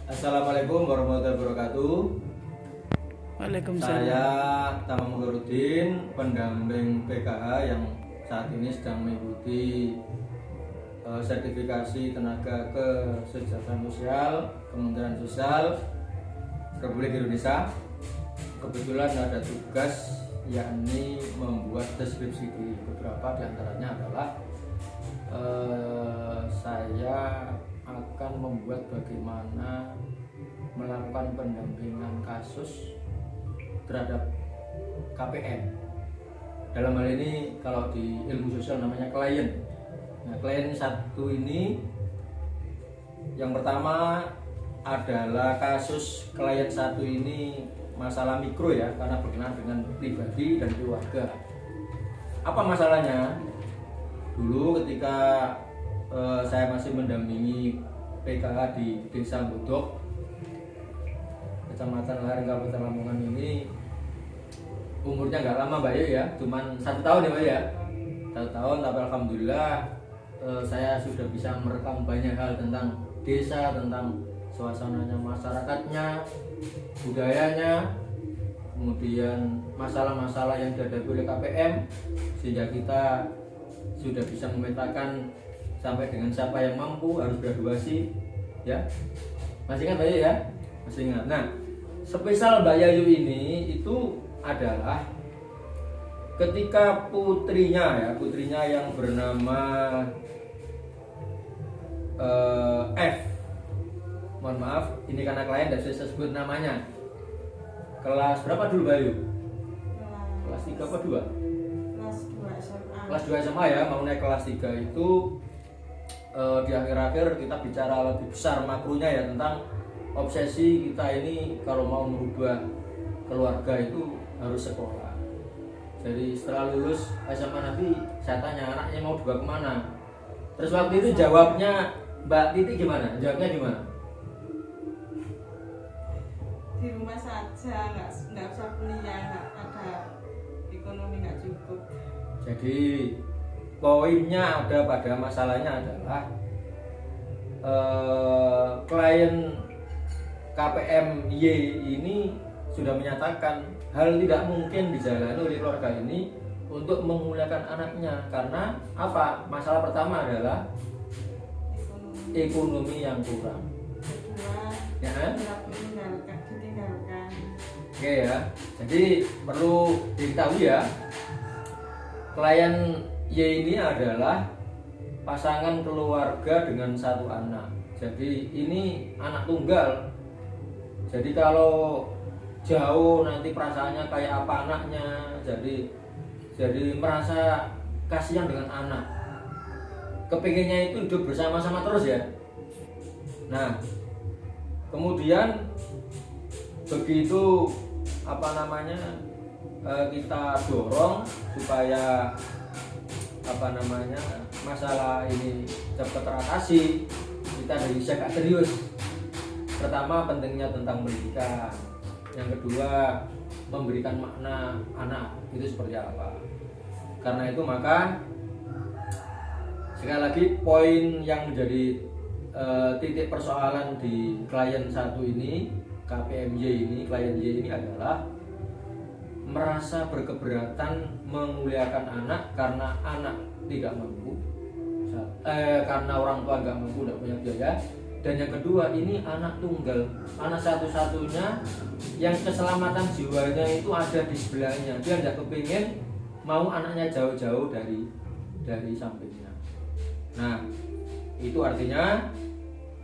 Assalamualaikum warahmatullahi wabarakatuh. Waalaikumsalam. Saya Tamam Mukhairuddin, pendamping PKH yang saat ini sedang mengikuti sertifikasi tenaga kesejahteraan sosial Kementerian Sosial Republik Indonesia. Kebetulan ada tugas yakni membuat deskripsi diri. Beberapa diantaranya adalah saya akan membuat bagaimana melakukan pendampingan kasus terhadap KPM. Dalam hal ini kalau di ilmu sosial namanya klien. Nah, klien satu ini yang pertama adalah kasus klien satu ini masalah mikro ya, karena berkenaan dengan pribadi dan keluarga. Apa masalahnya? Dulu ketika saya masih mendampingi PKH di Desa Godok, Kecamatan Laring, Kabupaten Lamongan ini, umurnya nggak lama Mbak Yu ya, cuman 1 tahun ya Mbak ya, 1 tahun. Tapi alhamdulillah saya sudah bisa merekam banyak hal tentang desa, tentang suasananya, masyarakatnya, budayanya, kemudian masalah-masalah yang dihadapi oleh KPM, sehingga kita sudah bisa memetakan sampai dengan siapa yang mampu harus graduasi ya. Masih ingat Mbak Yayu ya? Masih ingat. Nah, spesial Mbak Yayu ini itu adalah ketika putrinya yang bernama F, mohon maaf ini karena klien tidak bisa sebut namanya, kelas berapa dulu Mbak Yayu? Kelas 3 apa 2? Kelas 2 SMA ya, mau naik kelas 3 itu di akhir-akhir kita bicara lebih besar makronya ya, tentang obsesi kita ini kalau mau merubah keluarga itu harus sekolah. Jadi setelah lulus SMA nanti saya tanya anaknya mau dibawa kemana. Terus waktu itu jawabnya Mbak Titi gimana? Jawabnya gimana? Di rumah saja, nggak usah kuliah, nggak ada ekonomi, nggak cukup. Jadi poinnya ada pada masalahnya adalah klien KPM Y ini sudah menyatakan hal tidak mungkin dijalani oleh keluarga ini untuk memuliakan anaknya. Karena apa? Masalah pertama adalah ekonomi yang kurang. Kedua, Ya, ditinggalkan. oke ya. Jadi perlu diketahui ya, klien Y ini adalah pasangan keluarga dengan 1 anak. Jadi ini anak tunggal. Jadi kalau jauh nanti perasaannya kayak apa anaknya. Jadi merasa kasihan dengan anak. Kepinginnya itu hidup bersama-sama terus ya. Nah, kemudian begitu kita dorong supaya masalah ini cepat teratasi, kita dari agak serius. Pertama, pentingnya tentang pendidikan. Yang kedua, memberikan makna anak itu seperti apa. Karena itu maka sekali lagi poin yang menjadi titik persoalan di klien satu ini, KPMY ini, klien Y ini adalah merasa berkeberatan memuliakan anak karena anak tidak mampu, karena orang tua nggak mampu, tidak punya biaya. Dan yang kedua, ini anak tunggal, anak satu-satunya yang keselamatan jiwanya itu ada di sebelahnya. Dia tidak kepingin mau anaknya jauh-jauh dari sampingnya. Nah, itu artinya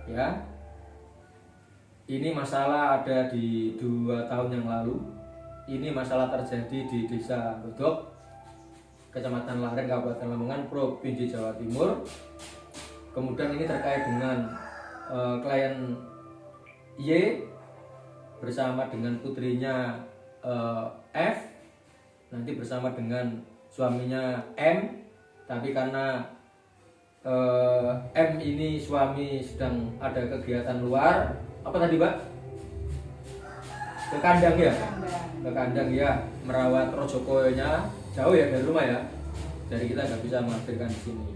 ya, ini masalah ada di 2 tahun yang lalu. Ini masalah terjadi di Desa Godok, Kecamatan Laring, Kabupaten Lamongan, Provinsi Jawa Timur. Kemudian ini terkait dengan klien Y bersama dengan putrinya F, nanti bersama dengan suaminya M. Tapi karena M ini suami sedang ada kegiatan luar, apa tadi Mbak? Ke kandang ya? Ke kandang ya, merawat rojokonya jauh ya dari rumah ya. Jadi kita nggak bisa menghadirkan di sini.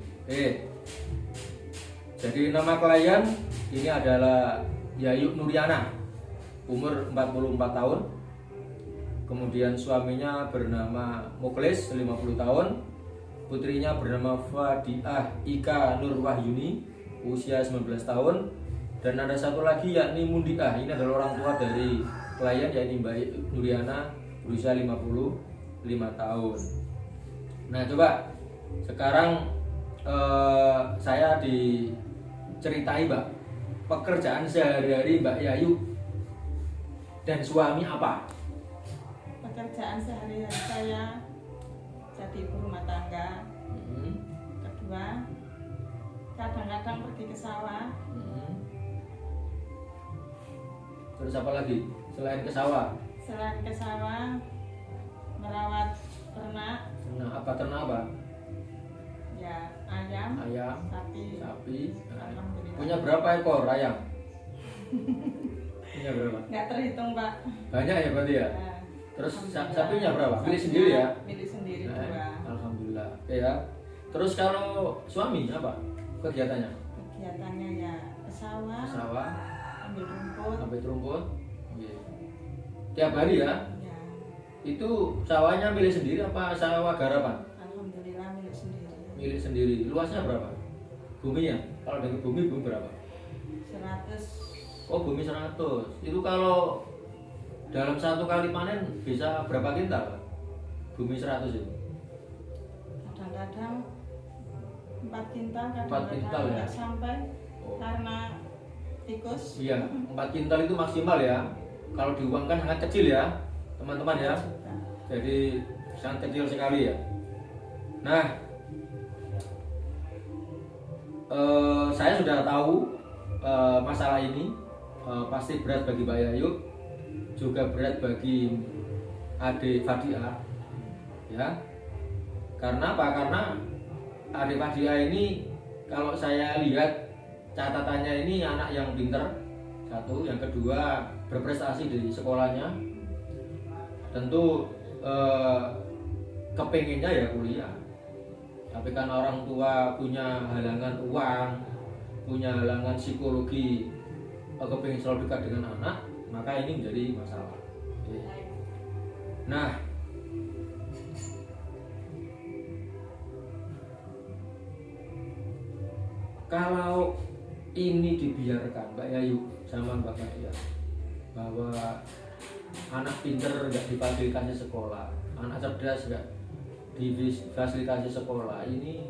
Jadi nama klien Ini adalah Yayu Nuriana, umur 44 tahun. Kemudian suaminya bernama Muklis, 50 tahun. Putrinya bernama Fadiah Ika Nur Wahyuni, usia 19 tahun. Dan ada satu lagi yakni Mundiah. Ini adalah orang tua dari klien, yakni Mbak Nuriana, berusia 55 tahun. Nah, coba sekarang saya diceritai, Mbak, pekerjaan sehari-hari Mbak Yayu dan suami apa? Pekerjaan sehari-hari saya jadi ibu rumah tangga. Kedua, kadang-kadang pergi ke sawah. Terus apa lagi selain ke sawah? Selain ke sawah, merawat ternak, Ternak apa? ya ayam, Ayam, sapi. Alhamdulillah. Punya berapa ekor ayam? Punya berapa? Nggak terhitung, Pak. Banyak ya berarti ya? Nah, Terus alhamdulillah. sapinya berapa? Pilih Sapinya sendiri ya? Pilih sendiri Nah, dua. alhamdulillah. Oke ya. Terus kalau suami apa kegiatannya? Kegiatannya ya ke sawah, Ke sawah, ambil rumput. sampai rumput. Oke. Tiap hari ya? Ya, Itu sawahnya milih sendiri apa sawah garapan? alhamdulillah milik sendiri. Milik sendiri. Luasnya berapa? Buminya? Kalau dari bumi berapa? 100. Oh, bumi 100. Itu kalau dalam satu kali panen bisa berapa kintal? Bumi 100 itu. Kadang-kadang 4 kintal, 4 kadang-kadang kintal ya? nggak sampai Oh. karena tikus. Iya, 4 kintal itu maksimal ya. Kalau diuangkan sangat kecil ya, teman-teman ya. Juga. Jadi sangat kecil sekali ya. Nah, saya sudah tahu masalah ini pasti berat bagi Mbak Yayu, juga berat bagi adik Fadia, ya. Karena apa? Karena adik Fadia ini kalau saya lihat catatannya ini anak yang pinter, satu, yang kedua berprestasi di sekolahnya, tentu kepengennya ya kuliah. Tapi kan orang tua punya halangan uang, punya halangan psikologi, kepengen selalu dekat dengan anak, maka ini menjadi masalah. Oke. Nah, kalau ini dibiarkan Mbak Yayu sama Mbak Fadia, bahwa anak pinter nggak difasilitasi sekolah, anak cerdas nggak difasilitasi sekolah, ini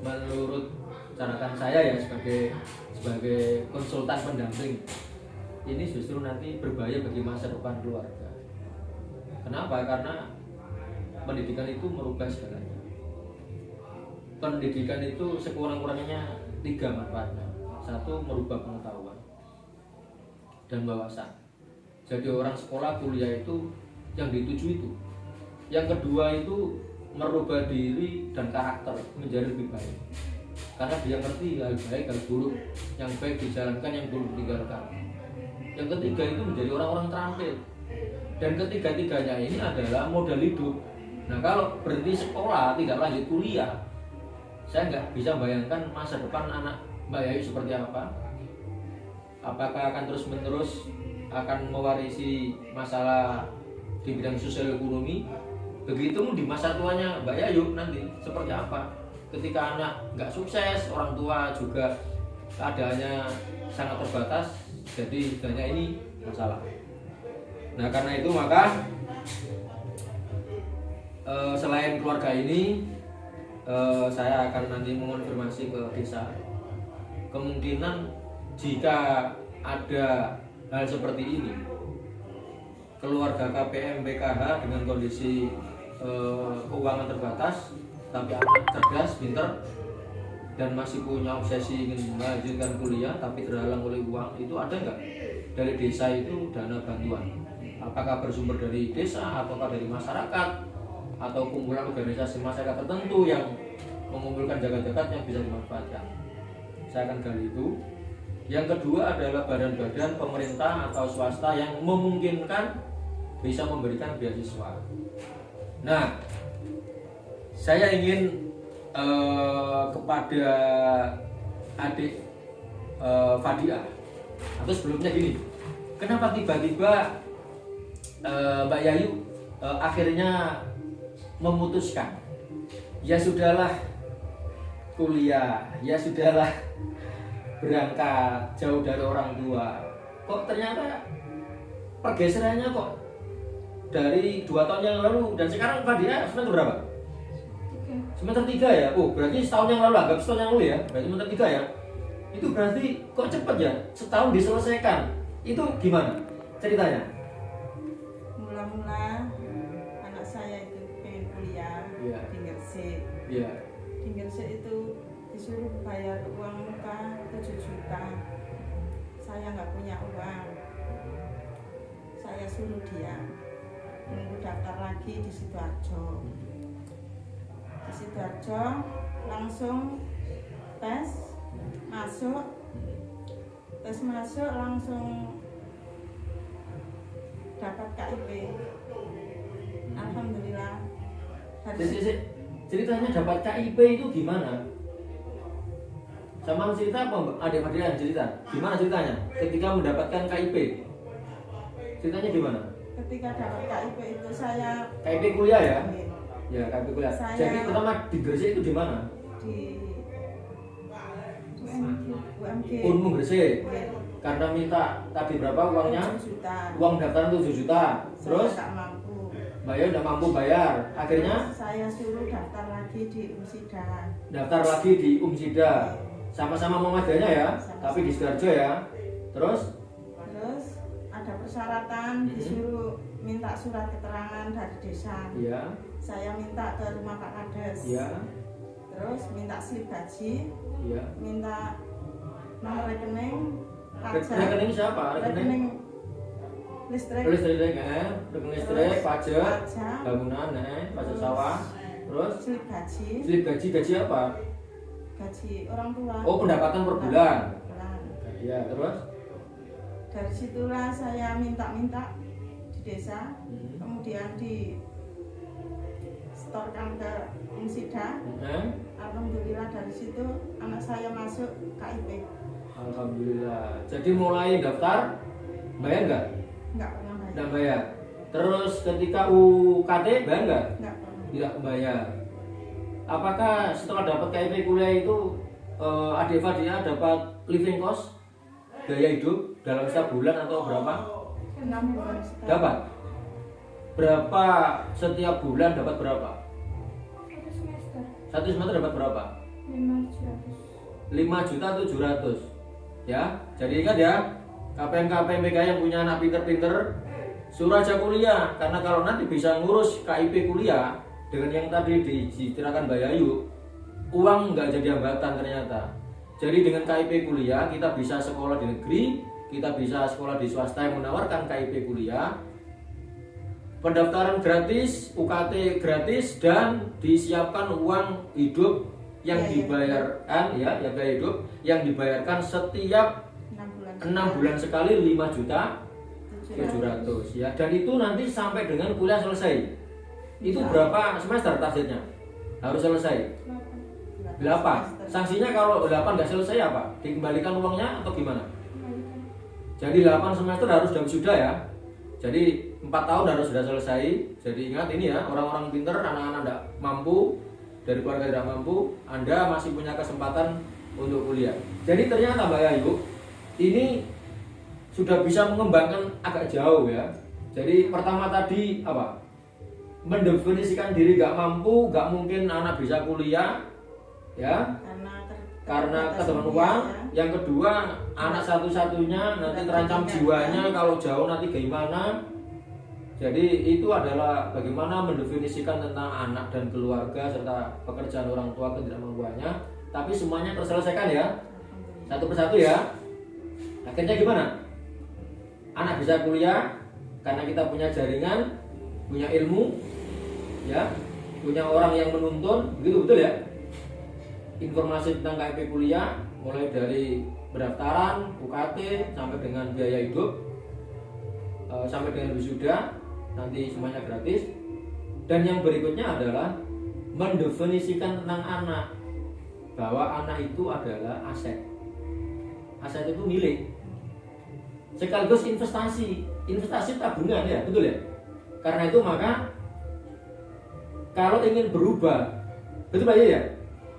menurut catatan saya ya sebagai konsultan pendamping, ini justru nanti berbahaya bagi masa depan keluarga. Kenapa? Karena pendidikan itu merubah segalanya. Pendidikan itu sekurang-kurangnya 3 manfaatnya. Satu, merubah pengetahuan dan wawasan. Jadi orang sekolah kuliah itu yang dituju itu. Yang kedua itu merubah diri dan karakter menjadi lebih baik. Karena dia ngerti hal baik, hal buruk, yang baik dijalankan, yang buruk ditinggalkan. Yang ketiga itu menjadi orang-orang terampil. Dan ketiga-tiganya ini adalah modal hidup. Nah, kalau berhenti sekolah, tidak lanjut kuliah, saya nggak bisa bayangkan masa depan anak Mbak Yayu seperti apa. Apakah akan terus-menerus akan mewarisi masalah di bidang sosial ekonomi? Begitu di masa tuanya Mbak Yayu nanti seperti apa? Ketika anak nggak sukses, orang tua juga keadaannya sangat terbatas, jadi banyak ini masalah. Nah, karena itu maka selain keluarga ini, saya akan nanti mengonfirmasi ke desa. Kemungkinan jika ada hal seperti ini, keluarga KPM PKH dengan kondisi keuangan terbatas, tapi anak cerdas, pinter, dan masih punya obsesi ingin melanjutkan kuliah tapi terhalang oleh uang, itu ada nggak dari desa itu dana bantuan? Apakah bersumber dari desa ataukah dari masyarakat atau kumpulan organisasi masyarakat tertentu yang mengumpulkan zakat-zakat yang bisa dimanfaatkan? Saya akan gali itu. Yang kedua adalah badan-badan pemerintah atau swasta yang memungkinkan bisa memberikan beasiswa. Nah, saya ingin kepada adik Fadiah atau sebelumnya gini, kenapa tiba-tiba Mbak Yayu akhirnya memutuskan ya sudahlah kuliah, ya sudahlah berangkat jauh dari orang tua, kok ternyata pergeserannya kok dari 2 tahun yang lalu dan sekarang Fadiah semester berapa? Semester 3 ya? Oh berarti setahun yang lalu, anggap setahun yang lalu ya, berarti semester 3 ya. Itu berarti kok cepet ya, setahun diselesaikan. Itu gimana ceritanya? Mula-mula anak saya itu pengen kuliah Iya. di Gresik. Iya. Di Gresik itu disuruh bayar uang muka 7 juta. Saya nggak punya uang. Saya suruh dia nunggu daftar lagi di Sidoarjo. Di Sidoarjo langsung tes masuk langsung dapat KIP. Alhamdulillah. Ceritanya dapat KIP itu gimana? Sama cerita apa Mbak? Adik Fadilah yang cerita. Gimana ceritanya ketika mendapatkan KIP? Ceritanya gimana? Ketika dapat KIP itu saya KIP kuliah ya? Ya KIP kuliah. Saya- Jadi pertama di Gresik itu di mana? di UMG. Unmu Gresik. Iya. Karena minta tadi berapa uangnya? 7 juta. Uang daftaran 7 juta. Terus Saya tak mampu. Mbak Yayu udah mampu bayar. Akhirnya Saya suruh daftar lagi di Umsida. daftar lagi di Umsida. Sama-sama Muhammadiyahnya ya, Sama-sama. tapi di Sidoarjo ya. Terus Terus ada persyaratan disuruh minta surat keterangan dari desa. iya, Saya minta ke rumah Pak Kades. iya, Terus minta slip gaji, iya. minta nomor rekening, pajak, Rekening siapa? Rekening listrik, listrik, rekening listrik, pajak, pajak, bangunan, pajak sawah. Terus slip gaji, slip gaji apa? gaji orang tua. Oh, pendapatan per bulan. Per bulan. Iya, terus Dari situlah saya minta-minta di desa, Hmm. kemudian di setorkan ke Umsida. Alhamdulillah dari situ anak saya masuk KIP. Alhamdulillah. Jadi mulai daftar bayar nggak? Nggak pernah bayar. Nggak bayar. Terus ketika UKT bayar nggak? Nggak pernah. Tidak bayar. Apakah setelah dapat KIP kuliah itu adik Fadilah dapat living cost, biaya hidup dalam setiap bulan atau berapa? 6 bulan sekali. Dapat. Berapa setiap bulan dapat berapa? 1 semester dapat berapa? 5.700.000 ya. Jadi ingat ya, KPM PKI yang punya anak pinter-pinter suruh aja kuliah, karena kalau nanti bisa ngurus KIP kuliah dengan yang tadi diceritakan Mbak Yayu, uang nggak jadi hambatan ternyata. Jadi dengan KIP kuliah kita bisa sekolah di negeri, kita bisa sekolah di swasta yang menawarkan KIP kuliah, pendaftaran gratis, UKT gratis, dan disiapkan uang hidup yang dibayarkan ya biaya hidup yang dibayarkan setiap 6 bulan sekali 5.700.000 ya, dan itu nanti sampai dengan kuliah selesai. Itu berapa semester targetnya? Harus selesai 8. Sanksinya kalau 8 nggak selesai apa? Dikembalikan uangnya atau gimana? Jadi 8 semester harus sudah wisuda ya. Jadi 4 tahun harus sudah selesai. Jadi ingat ini ya, orang-orang pinter, anak-anak tidak mampu, dari keluarga tidak mampu, Anda masih punya kesempatan untuk kuliah. Jadi ternyata Mbak Yayu ini sudah bisa mengembangkan agak jauh ya. Jadi pertama tadi apa? Mendefinisikan diri gak mampu, gak mungkin anak bisa kuliah ya, karena ketemuan uang. Yang kedua, anak satu-satunya nanti terancam jiwanya kalau jauh nanti gimana. Jadi itu adalah bagaimana mendefinisikan tentang anak dan keluarga serta pekerjaan orang tua ketidakmampuannya. Tapi semuanya terselesaikan ya, satu persatu ya. Akhirnya gimana? Anak bisa kuliah karena kita punya jaringan, punya ilmu, ya, punya orang yang menuntun, begitu betul ya. Informasi tentang KIP kuliah mulai dari pendaftaran, UKT sampai dengan biaya hidup, sampai dengan wisuda, nanti semuanya gratis. Dan yang berikutnya adalah mendefinisikan tentang anak, bahwa anak itu adalah aset. aset itu milik. Sekaligus investasi tabungan ya, betul ya? Karena itu maka kalau ingin berubah, betul Pak ya?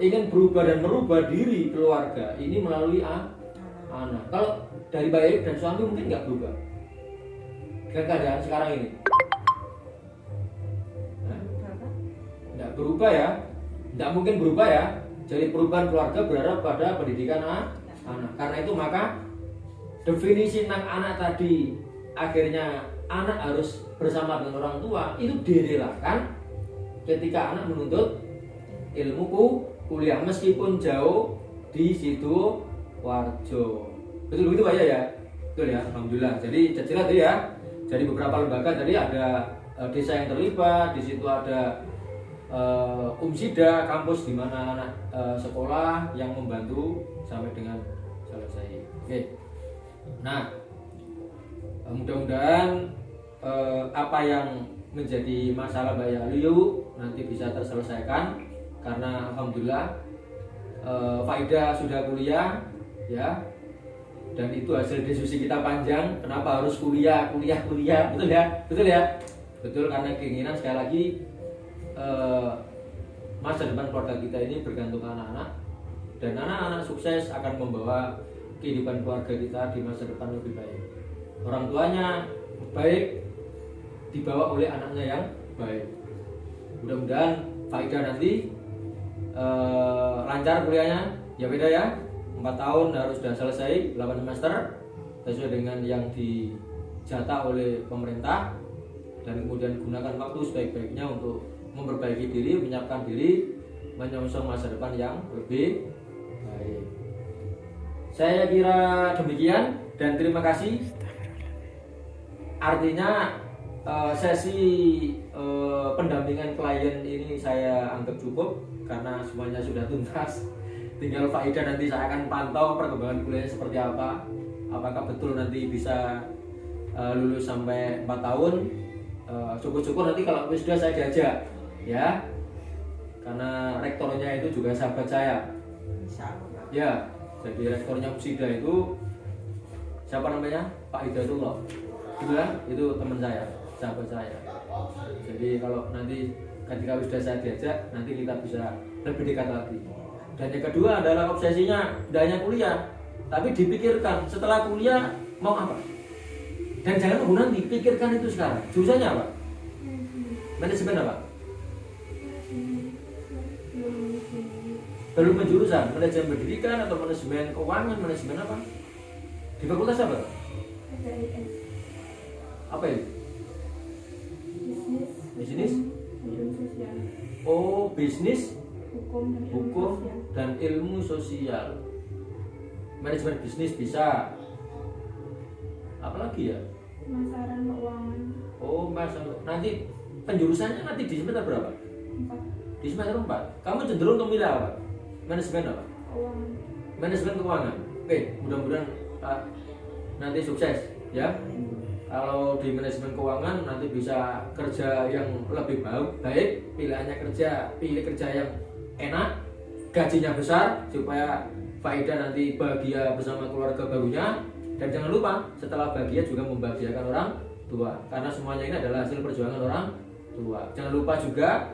Ingin berubah dan merubah diri keluarga ini melalui anak. Kalau dari baik dan suami mungkin nggak berubah dengan keadaan sekarang ini. Nggak berubah ya, nggak mungkin berubah ya. Jadi perubahan keluarga berharap pada pendidikan anak. Karena itu maka definisi tentang anak tadi, akhirnya anak harus bersama dengan orang tua, itu direlakan ketika anak menuntut ilmu kuliah meskipun jauh di Sidoarjo. Betul begitu Pak ya? Betul ya, alhamdulillah. Jadi jelas ya. Jadi beberapa lembaga tadi ada desa yang terlibat, di situ ada Umsida, kampus di mana anak sekolah yang membantu sampai dengan selesai. Oke. Nah, mudah-mudahan apa yang menjadi masalah Mbak Yalu nanti bisa terselesaikan karena alhamdulillah Faida sudah kuliah ya, dan itu hasil diskusi kita panjang. Kenapa harus kuliah, betul ya, betul karena keinginan sekali lagi masa depan keluarga kita ini bergantung anak-anak, dan anak-anak sukses akan membawa kehidupan keluarga kita di masa depan lebih baik. Orang tuanya baik dibawa oleh anaknya yang baik. Mudah-mudahan Faida nanti lancar kuliahnya ya beda ya, 4 tahun harus sudah selesai 8 semester sesuai dengan yang dijatah oleh pemerintah, dan kemudian gunakan waktu sebaik-baiknya untuk memperbaiki diri, menyiapkan diri, menyongsong masa depan yang lebih baik. Saya kira demikian dan terima kasih. Artinya sesi pendampingan klien ini saya anggap cukup karena semuanya sudah tuntas. Tinggal Faida nanti saya akan pantau perkembangan kuliahnya seperti apa. Apakah betul nanti bisa lulus sampai 4 tahun. Syukur-syukur nanti kalau sudah saya diajak ya, karena rektornya itu juga sahabat saya ya. Jadi rektornya Umsida itu siapa namanya? Pak Hidayatullah gitu kan? Itu teman saya, sahabat saya. Jadi kalau nanti ketika sudah saya diajak, nanti kita bisa lebih dekat lagi. Dan yang kedua adalah obsesinya tidak hanya kuliah, tapi dipikirkan setelah kuliah mau apa. Dan jangan nunggu nanti, pikirkan itu sekarang. Jurusannya apa? Manajemen apa? Belum penjurusan, manajemen pendidikan atau manajemen keuangan, manajemen apa? Di fakultas apa? Apa itu? Bisnis? Oh, bisnis, hukum dan ilmu sosial. Manajemen bisnis bisa. Apalagi ya? Pemasaran keuangan. Oh, nanti penjurusannya nanti di semester berapa? 4. Di semester 4. Kamu cenderung memilih apa? Manajemen apa? Keuangan. Manajemen keuangan. Oke, mudah-mudahan nanti sukses ya. Kalau di manajemen keuangan nanti bisa kerja yang lebih baik, pilihannya pilih kerja yang enak, gajinya besar supaya Faida nanti bahagia bersama keluarga barunya. Dan jangan lupa setelah bahagia juga membahagiakan orang tua, karena semuanya ini adalah hasil perjuangan orang tua. Jangan lupa juga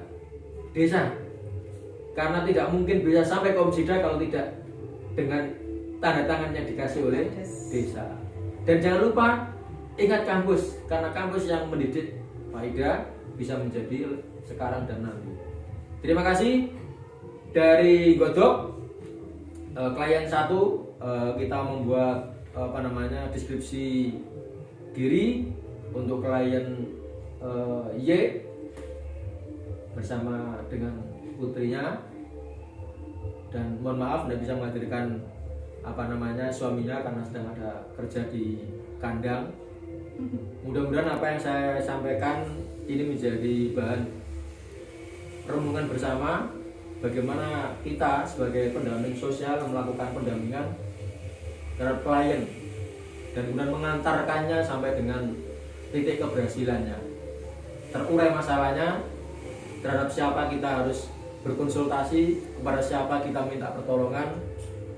desa, karena tidak mungkin bisa sampai ke Umsida kalau tidak dengan tanda tangan yang dikasih oleh desa. Dan jangan lupa ingat kampus, karena kampus yang mendidik Faida bisa menjadi sekarang dan nanti. Terima kasih dari Godok. Klien 1 kita membuat deskripsi diri untuk klien Y bersama dengan putrinya, dan mohon maaf tidak bisa menghadirkan suaminya karena sedang ada kerja di kandang. Mudah-mudahan apa yang saya sampaikan ini menjadi bahan renungan bersama bagaimana kita sebagai pendamping sosial melakukan pendampingan terhadap klien dan kemudian mengantarkannya sampai dengan titik keberhasilannya, terurai masalahnya, terhadap siapa kita harus berkonsultasi, kepada siapa kita minta pertolongan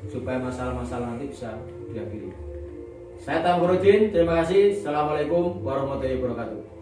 supaya masalah-masalah nanti bisa diakhiri. Saya Tam Khurudin, terima kasih. Assalamualaikum warahmatullahi wabarakatuh.